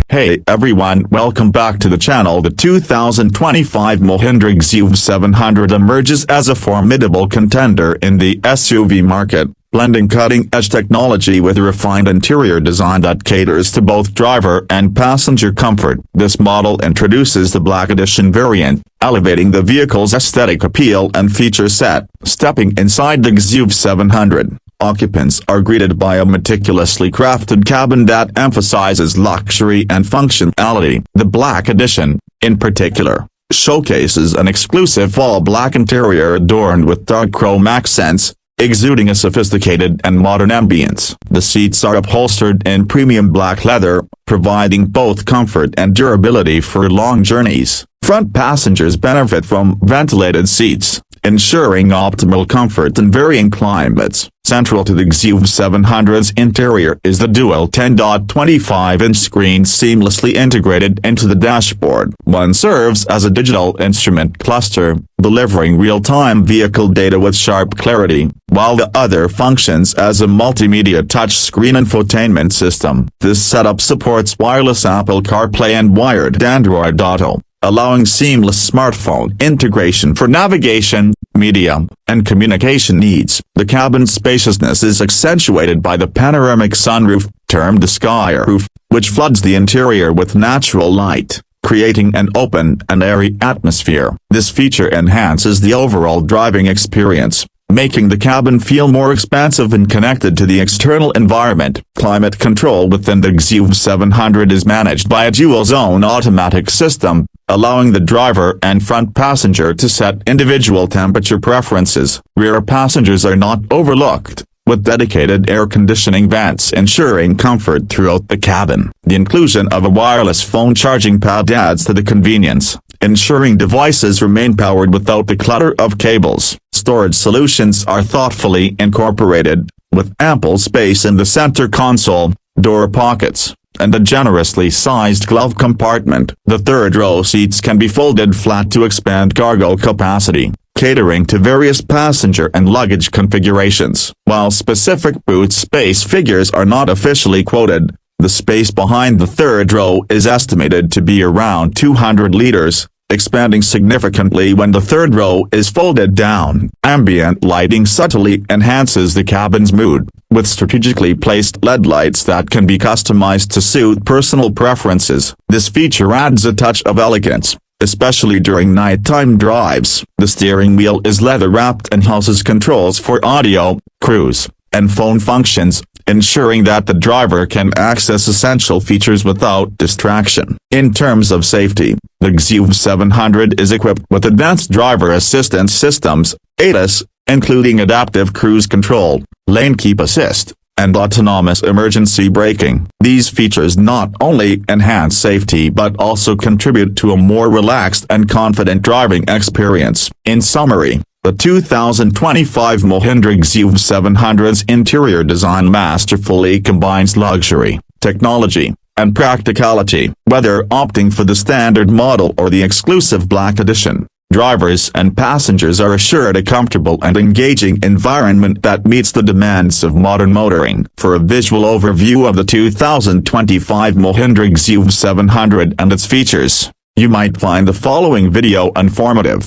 Hey everyone, welcome back to the channel. The 2025 Mahindra XUV700 emerges as a formidable contender in the SUV market, blending cutting-edge technology with a refined interior design that caters to both driver and passenger comfort. This model introduces the Black Edition variant, elevating the vehicle's aesthetic appeal and feature set. Stepping inside the XUV700, occupants are greeted by a meticulously crafted cabin that emphasizes luxury and functionality. The Black Edition, in particular, showcases an exclusive all-black interior adorned with dark chrome accents, exuding a sophisticated and modern ambience. The seats are upholstered in premium black leather, providing both comfort and durability for long journeys. Front passengers benefit from ventilated seats, ensuring optimal comfort in varying climates. Central to the XUV700's interior is the dual 10.25-inch screen seamlessly integrated into the dashboard. One serves as a digital instrument cluster, delivering real-time vehicle data with sharp clarity, while the other functions as a multimedia touchscreen infotainment system. This setup supports wireless Apple CarPlay and wired Android Auto, allowing seamless smartphone integration for navigation, media, and communication needs. The cabin's spaciousness is accentuated by the panoramic sunroof, termed the Skyroof, which floods the interior with natural light, creating an open and airy atmosphere. This feature enhances the overall driving experience, making the cabin feel more expansive and connected to the external environment. Climate control within the XUV700 is managed by a dual-zone automatic system, allowing the driver and front passenger to set individual temperature preferences. Rear passengers are not overlooked, with dedicated air conditioning vents ensuring comfort throughout the cabin. The inclusion of a wireless phone charging pad adds to the convenience, ensuring devices remain powered without the clutter of cables. Storage solutions are thoughtfully incorporated, with ample space in the center console, door pockets, and a generously sized glove compartment. The third-row seats can be folded flat to expand cargo capacity, catering to various passenger and luggage configurations. While specific boot space figures are not officially quoted, the space behind the third row is estimated to be around 200 liters, expanding significantly when the third row is folded down. Ambient lighting subtly enhances the cabin's mood, with strategically placed LED lights that can be customized to suit personal preferences. This feature adds a touch of elegance, especially during nighttime drives. The steering wheel is leather-wrapped and houses controls for audio, cruise, and phone functions, ensuring that the driver can access essential features without distraction. In terms of safety, the XUV700 is equipped with advanced driver assistance systems, ADAS, including adaptive cruise control, lane keep assist, and autonomous emergency braking. These features not only enhance safety but also contribute to a more relaxed and confident driving experience. In summary, the 2025 Mahindra XUV700's interior design masterfully combines luxury, technology, and practicality. Whether opting for the standard model or the exclusive Black Edition, drivers and passengers are assured a comfortable and engaging environment that meets the demands of modern motoring. For a visual overview of the 2025 Mahindra XUV700 and its features, you might find the following video informative.